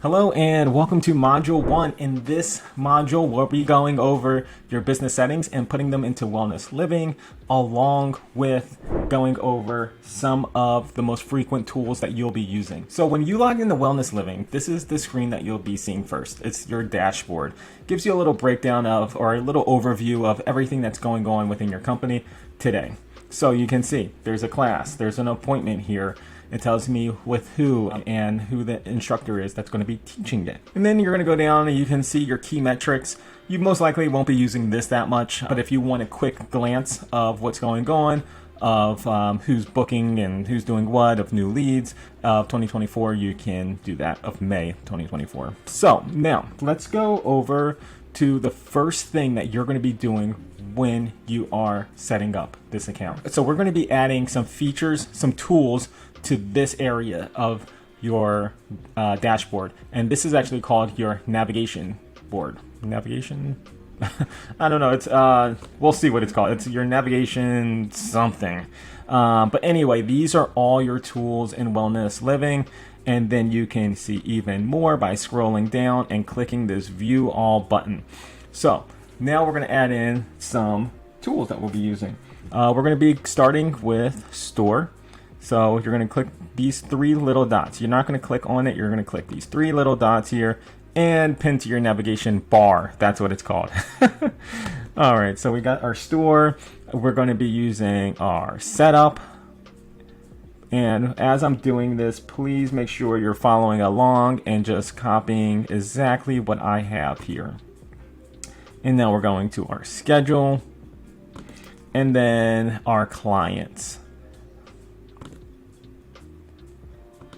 Hello and welcome to Module 1. In this module, we'll be going over your business settings and putting them into Wellness Living, along with going over some of the most frequent tools that you'll be using. So when you log into Wellness Living, this is the screen that you'll be seeing first. It's your dashboard. Gives you a little breakdown of, or a little overview of everything that's going on within your company today. So you can see there's a class, there's an appointment here. It tells me with who and who the instructor is that's going to be teaching it. And then you're going to go down and you can see your key metrics. You most likely won't be using this that much, but if you want a quick glance of what's going on, of who's booking and who's doing what, of new leads of 2024, you can do that, of May 2024. So now let's go over to the first thing that you're going to be doing when you are setting up this account. So we're going to be adding some features, some tools to this area of your dashboard. And this is actually called your navigation board. Navigation? I don't know. It's we'll see what it's called. It's your navigation something. But anyway, these are all your tools in Wellness Living. And then you can see even more by scrolling down and clicking this View All button. So now we're going to add in some tools that we'll be using. We're going to be starting with Store. So you're going to click these three little dots. You're not going to click on it. You're going to click these three little dots here and pin to your navigation bar. That's what it's called. All right, so we got our store. We're going to be using our setup. And as I'm doing this, please make sure you're following along and just copying exactly what I have here. And now we're going to our schedule and then our clients.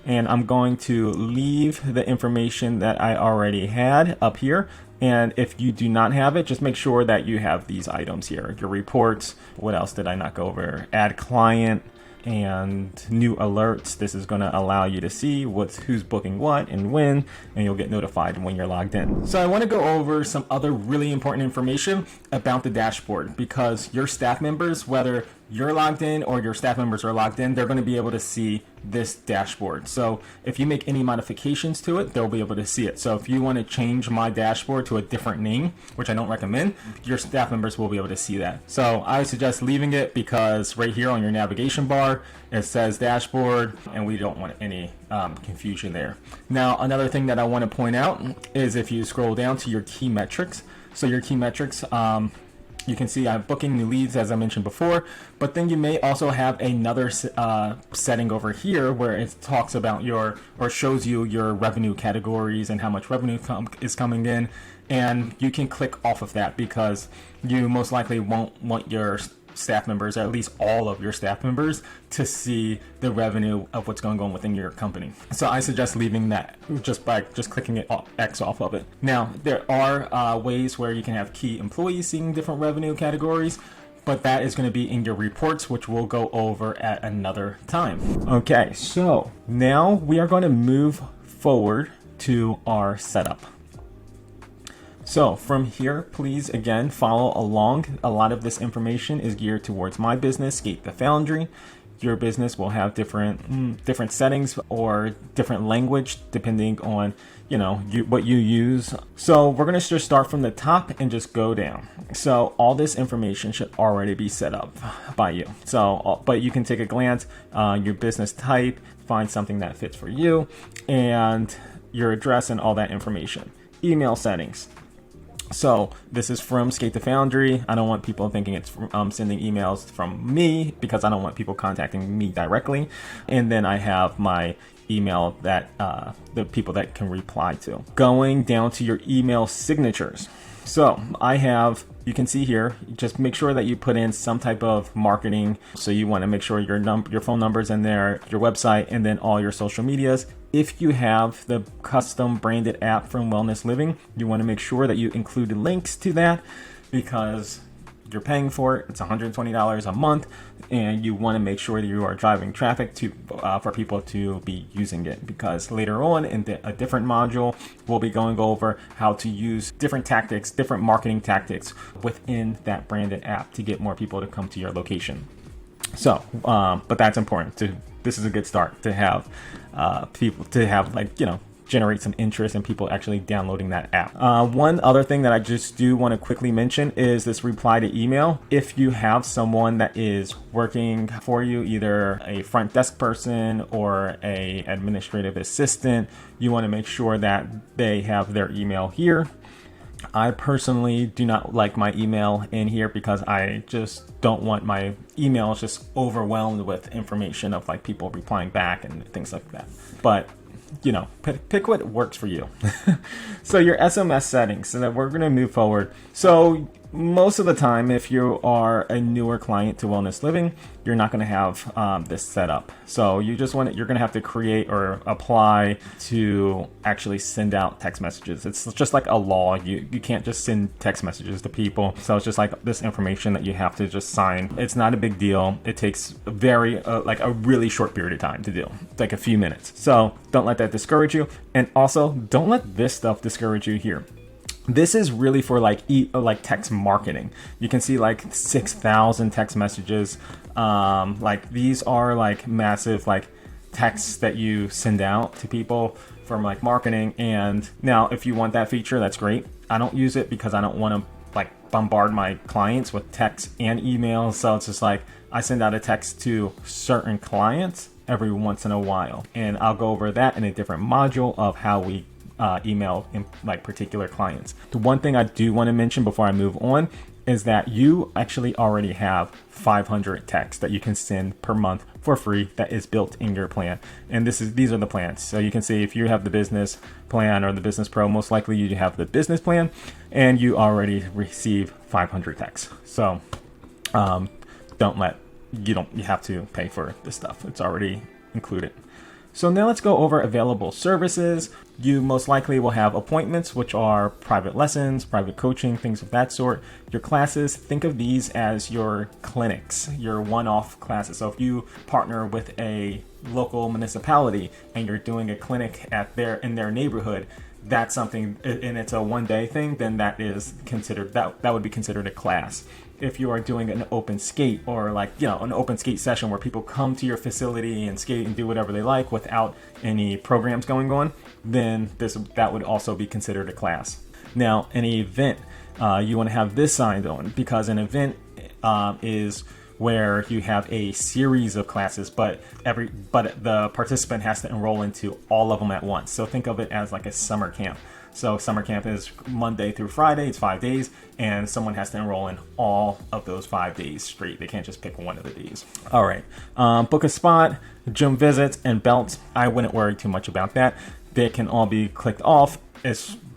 And I'm going to leave the information that I already had up here. And if you do not have it, just make sure that you have these items here. Your reports. What else did I not go over? Add client and new alerts. This is going to allow you to see who's booking what and when, and you'll get notified when you're logged in. So I want to go over some other really important information about the dashboard, because your staff members, whether you're logged in or your staff members are logged in, they're going to be able to see this dashboard. So if you make any modifications to it, they'll be able to see it. So if you want to change my dashboard to a different name, which I don't recommend, your staff members will be able to see that. So I would suggest leaving it, because right here on your navigation bar, it says dashboard, and we don't want any confusion there. Now, another thing that I want to point out is if you scroll down to your key metrics. So your key metrics, you can see I'm booking new leads, as I mentioned before, but then you may also have another setting over here where it talks about or shows you your revenue categories and how much revenue is coming in. And you can click off of that, because you most likely won't want your staff members, or at least all of your staff members, to see the revenue of what's going on within your company. So I suggest leaving that just by clicking it X off of it. Now, there are ways where you can have key employees seeing different revenue categories, but that is going to be in your reports, which we'll go over at another time. Okay, so now we are going to move forward to our setup. So from here, please again follow along. A lot of this information is geared towards my business, Skate The Foundry. Your business will have different settings or different language depending on what you use. So we're going to just start from the top and just go down. So all this information should already be set up by you. So, but you can take a glance, your business type, find something that fits for you, and your address and all that information. Email settings. So this is from Skate The Foundry. I don't want people thinking it's from, sending emails from me, because I don't want people contacting me directly. And then I have my email that the people that can reply to. Going down to your email signatures. So I have, you can see here, just make sure that you put in some type of marketing. So you want to make sure your phone number's in there, your website, and then all your social medias. If you have the custom branded app from Wellness Living, you want to make sure that you include links to that, because you're paying for it. It's $120 a month, and you want to make sure that you are driving traffic to for people to be using it, because later on in a different module, we'll be going over how to use different tactics, different marketing tactics within that branded app to get more people to come to your location. So, but that's important. This is a good start to have people to have, generate some interest in people actually downloading that app. One other thing that I just do want to quickly mention is this reply to email. If you have someone that is working for you, either a front desk person or a administrative assistant, you want to make sure that they have their email here. I personally do not like my email in here because I just don't want my emails just overwhelmed with information of like people replying back and things like that. But you know, pick what works for you. So your SMS settings, so that we're going to move forward. So most of the time, if you are a newer client to Wellness Living, you're not going to have this set up. So you just want you're going to have to create or apply to actually send out text messages. It's just like a law. You can't just send text messages to people. So it's just like this information that you have to just sign. It's not a big deal. It takes like a really short period of time to do, like a few minutes. So don't let that discourage you. And also don't let this stuff discourage you here. This is really for like text marketing. You can see like 6,000 text messages. Like these are like massive like texts that you send out to people from like marketing. And now if you want that feature, that's great. I don't use it because I don't want to like bombard my clients with text and emails. So it's just like I send out a text to certain clients every once in a while. And I'll go over that in a different module of how we email in like particular clients. The one thing I do want to mention before I move on is that you actually already have 500 texts that you can send per month for free that is built in your plan. And these are the plans. So you can see if you have the business plan or the business pro, most likely you have the business plan and you already receive 500 texts. So you have to pay for this stuff. It's already included. So now let's go over available services. You most likely will have appointments, which are private lessons, private coaching, things of that sort. Your classes, think of these as your clinics, your one-off classes. So if you partner with a local municipality and you're doing a clinic in their neighborhood, that's something, and it's a one-day thing, then that would be considered a class. If you are doing an open skate or an open skate session where people come to your facility and skate and do whatever they like without any programs going on, then that would also be considered a class. Now, an event, you want to have this signed on because an event is where you have a series of classes, but the participant has to enroll into all of them at once. So think of it as like a summer camp. So summer camp is Monday through Friday, it's 5 days, and someone has to enroll in all of those 5 days straight. They can't just pick one of the days. All right, book a spot, gym visits, and belts. I wouldn't worry too much about that. They can all be clicked off.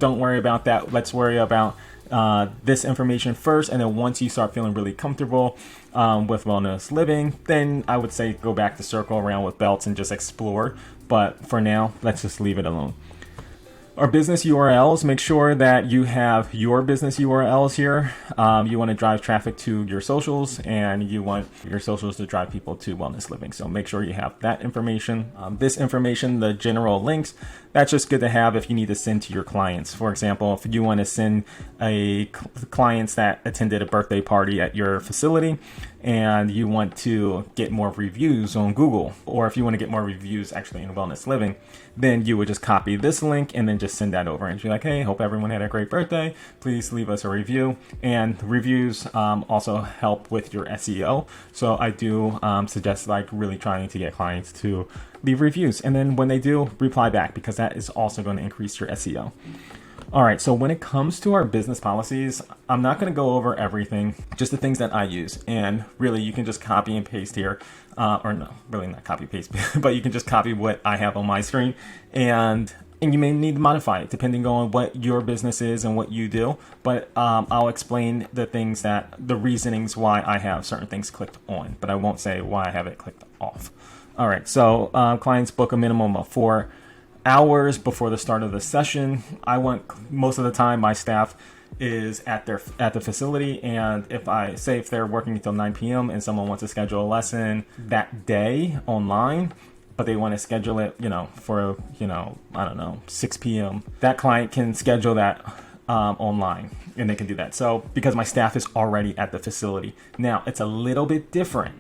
Don't worry about that. Let's worry about this information first, and then once you start feeling really comfortable with Wellness Living, then I would say go back to circle around with belts and just explore. But for now, let's just leave it alone. Our business URLs, make sure that you have your business URLs here. You want to drive traffic to your socials, and you want your socials to drive people to Wellness Living. So make sure you have that information. This information, the general links, that's just good to have if you need to send to your clients. For example, if you want to send clients that attended a birthday party at your facility and you want to get more reviews on Google, or if you want to get more reviews actually in Wellness Living, then you would just copy this link and then just send that over and be like, hey, hope everyone had a great birthday. Please leave us a review. And reviews also help with your SEO. So I do suggest really trying to get clients to leave reviews. And then when they do, reply back, because that is also going to increase your SEO. All right, so when it comes to our business policies, I'm not going to go over everything, just the things that I use. And really, you can just copy and paste here, or no, really not copy paste, but you can just copy what I have on my screen, and you may need to modify it depending on what your business is and what you do. But I'll explain the reasonings why I have certain things clicked on, but I won't say why I have it clicked off. All right, so clients book a minimum of 4 hours before the start of the session. I want most of the time my staff is at the facility, and if they're working until 9 p.m. and someone wants to schedule a lesson that day online, but they want to schedule it, for, I don't know, 6 p.m. That client can schedule that online, and they can do that. So because my staff is already at the facility. Now, it's a little bit different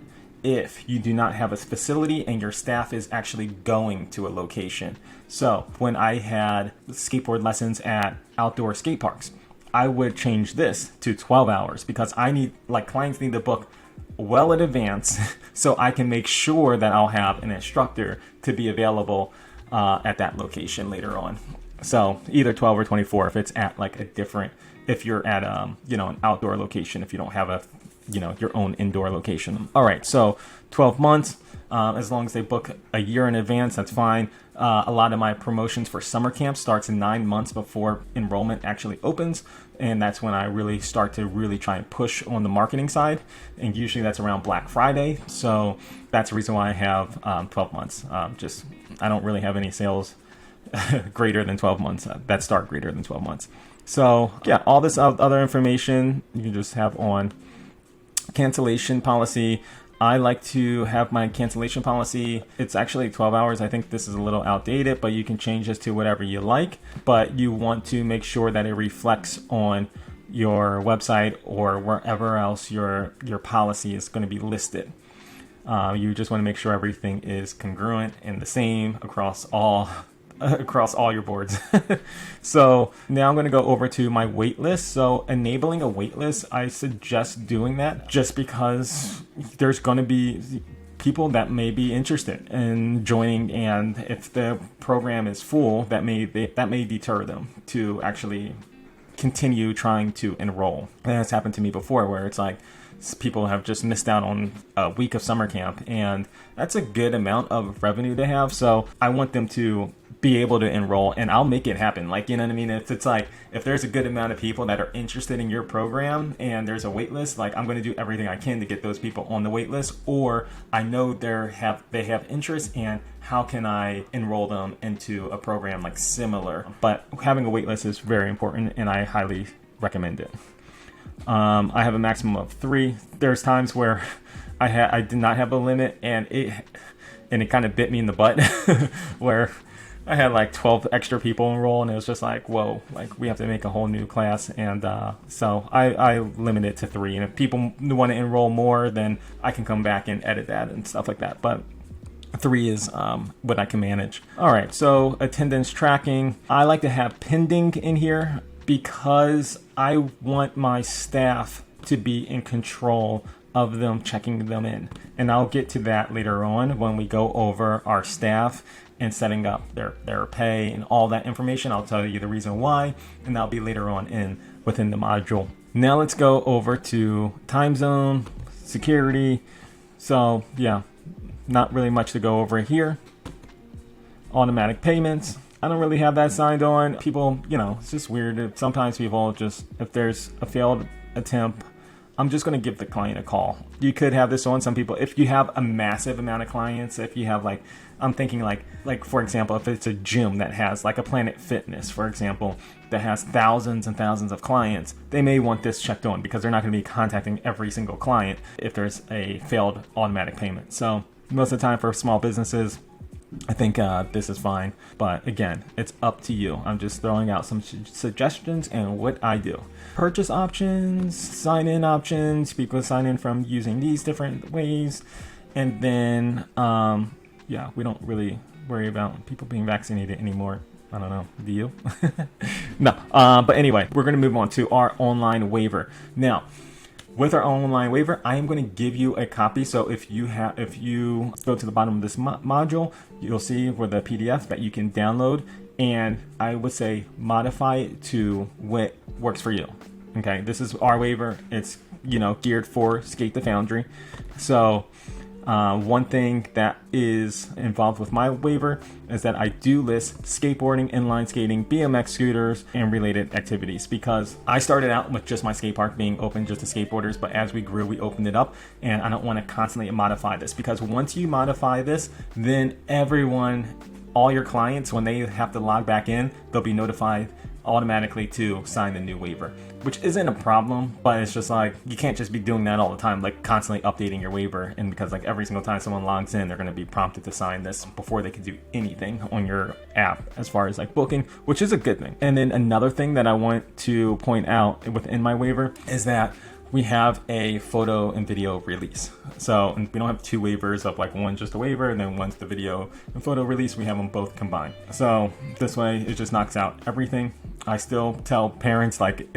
if you do not have a facility and your staff is actually going to a location. So when I had skateboard lessons at outdoor skate parks, I would change this to 12 hours because I need, like, clients need to book well in advance so I can make sure that I'll have an instructor to be available at that location later on. So either 12 or 24 if it's at like a different, if you're at an outdoor location, if you don't have a your own indoor location. All right, so 12 months, as long as they book a year in advance, that's fine. A lot of my promotions for summer camp starts in 9 months before enrollment actually opens, and that's when I really start to really try and push on the marketing side, and usually that's around Black Friday. So that's the reason why I have 12 months. I don't really have any sales greater than 12 months that start greater than 12 months. So yeah, all this other information you just have on cancellation policy. I like to have my cancellation policy. It's actually 12 hours. I think this is a little outdated, but you can change this to whatever you like. But you want to make sure that it reflects on your website or wherever else your policy is going to be listed. You just want to make sure everything is congruent and the same across all your boards. So now I'm going to go over to my wait list. So enabling a wait list, I suggest doing that just because there's going to be people that may be interested in joining, and if the program is full, that may deter them to actually continue trying to enroll. And that's happened to me before, where it's like people have just missed out on a week of summer camp, and that's a good amount of revenue to have. So I want them to be able to enroll, and I'll make it happen. Like, you know what I mean? If it's like, if there's a good amount of people that are interested in your program and there's a wait list, like, I'm going to do everything I can to get those people on the wait list, or I know they have interest, and how can I enroll them into a program like similar? But having a wait list is very important, and I highly recommend it. I have a maximum of 3. There's times where I did not have a limit, and it kind of bit me in the butt where I had like 12 extra people enroll, and it was just like, whoa, like we have to make a whole new class. And so I limit it to 3. And if people want to enroll more, then I can come back and edit that and stuff like that. But 3 is what I can manage. All right, so attendance tracking. I like to have pending in here because I want my staff to be in control of them checking them in. And I'll get to that later on when we go over our staff and setting up their pay and all that information. I'll tell you the reason why, and that'll be later on within the module. Now let's go over to time zone, security. So yeah, not really much to go over here. Automatic payments. I don't really have that signed on. People, it's just weird. Sometimes people just, if there's a failed attempt, I'm just going to give the client a call. You could have this on some people. If you have a massive amount of clients, if you have I'm thinking like for example, if it's a gym that has like a Planet Fitness, for example, that has thousands and thousands of clients, they may want this checked on because they're not going to be contacting every single client if there's a failed automatic payment. So most of the time for small businesses, I think this is fine, but again, it's up to you. I'm just throwing out some suggestions and what I do. Purchase options, sign-in options, people sign in from using these different ways, and then, we don't really worry about people being vaccinated anymore. I don't know, do you? No, but anyway, we're going to move on to our online waiver. Now, with our online waiver, I am going to give you a copy. So if you go to the bottom of this module, you'll see for the PDF that you can download, and I would say modify it to what works for you. Okay, this is our waiver. It's geared for Skate The Foundry. So one thing that is involved with my waiver is that I do list skateboarding, inline skating, BMX scooters, and related activities, because I started out with just my skate park being open just to skateboarders, but as we grew, we opened it up, and I don't want to constantly modify this, because once you modify this, then all your clients, when they have to log back in, they'll be notified automatically to sign the new waiver, which isn't a problem, but it's just like, you can't just be doing that all the time, like constantly updating your waiver. And because like every single time someone logs in, they're going to be prompted to sign this before they can do anything on your app as far as like booking, which is a good thing. And then another thing that I want to point out within my waiver is that we have a photo and video release. So we don't have two waivers of like one just a waiver and then one's the video and photo release. We have them both combined. So this way it just knocks out everything. I still tell parents, like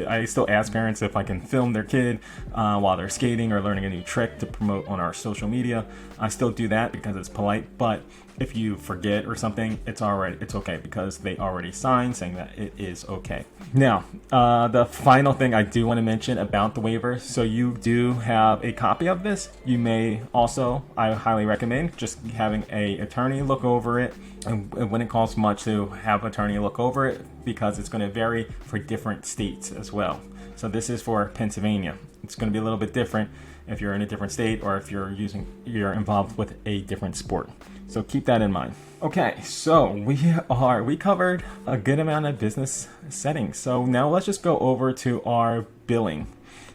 I still ask parents if I can film their kid while they're skating or learning a new trick to promote on our social media. I still do that because it's polite, but if you forget or something, it's okay because they already signed saying that it is okay. Now, the final thing I do want to mention about the waiver, so you do have a copy of this. You may also, I highly recommend just having a attorney look over it, and when it costs much to have attorney look over it, because it's going to vary for different states as well. So this is for Pennsylvania. It's going to be a little bit different if you're in a different state or if you're involved with a different sport. So keep that in mind. Okay, so we covered a good amount of business settings. So now let's just go over to our billing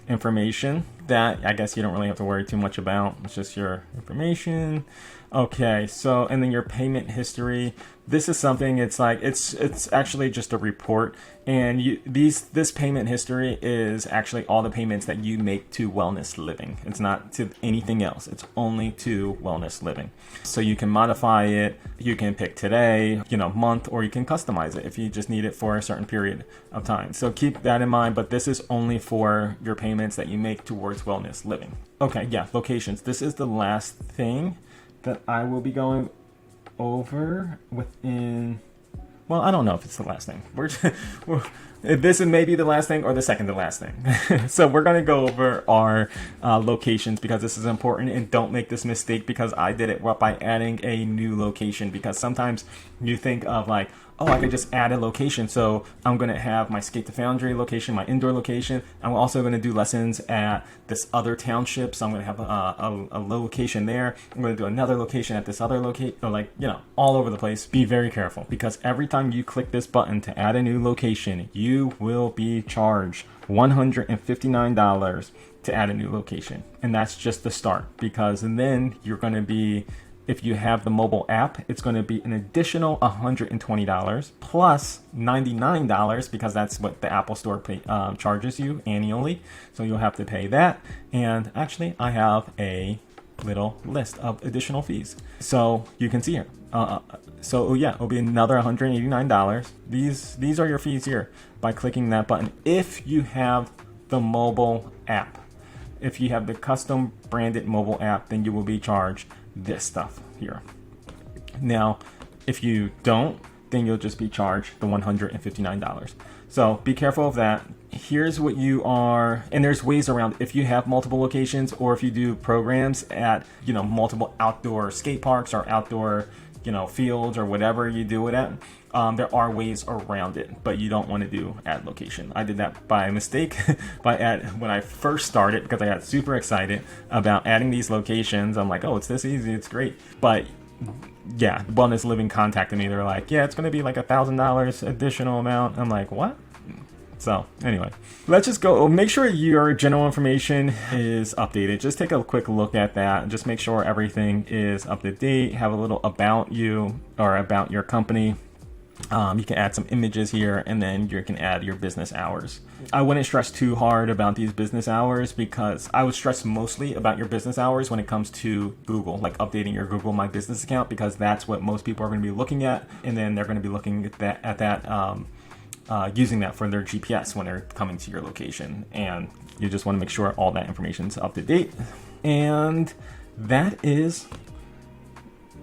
information that I guess you don't really have to worry too much about. It's just your information. Okay, so and then your payment history. This is something, it's actually just a report, and this payment history is actually all the payments that you make to Wellness Living. It's not to anything else. It's only to Wellness Living. So you can modify it. You can pick today, month, or you can customize it if you just need it for a certain period of time. So keep that in mind, but this is only for your payments that you make towards Wellness Living. Okay, yeah, locations. This is the last thing that I will be going over within, well, I don't know if it's the last thing. This is maybe the last thing or the second to last thing. So we're going to go over our locations because this is important, and don't make this mistake because I did it by adding a new location, because sometimes you think of like, oh, I could just add a location. So I'm going to have my Skate The Foundry location, my indoor location. I'm also going to do lessons at this other township. So I'm going to have a location there. I'm going to do another location at this other location, all over the place. Be very careful, because every time you click this button to add a new location, you will be charged $159 to add a new location. And that's just the start, because then you're going to be, if you have the mobile app, it's going to be an additional $120 plus $99, because that's what the Apple Store charges you annually. So you'll have to pay that. And actually, I have a little list of additional fees, so you can see here. So yeah, it'll be another $189. These are your fees here by clicking that button. If you have the mobile app, if you have the custom branded mobile app, then you will be charged this stuff here. Now, if you don't, then you'll just be charged the $159. So be careful of that. Here's what you are, and there's ways around. If you have multiple locations, or if you do programs at multiple outdoor skate parks or outdoor fields or whatever you do it at, there are ways around it, but you don't want to do add location. I did that by mistake when I first started, because I got super excited about adding these locations. I'm like, oh, it's this easy, it's great. But yeah, Wellness Living contacted me. They're like, yeah, it's going to be like $1,000 additional amount. I'm like, what? So anyway, let's just go. Make sure your general information is updated. Just take a quick look at that and just make sure everything is up to date. Have a little about you or about your company. You can add some images here, and then you can add your business hours. I wouldn't stress too hard about these business hours, because I would stress mostly about your business hours when it comes to Google, like updating your Google My Business account, because that's what most people are going to be looking at, and then they're going to be looking at that using that for their GPS when they're coming to your location. And you just want to make sure all that information is up to date. And that is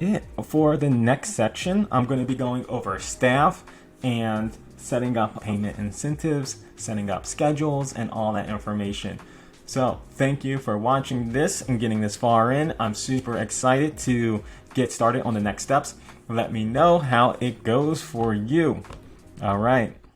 it. For the next section, I'm going to be going over staff and setting up payment incentives, setting up schedules, and all that information. So thank you for watching this and getting this far in. I'm super excited to get started on the next steps. Let me know how it goes for you. All right.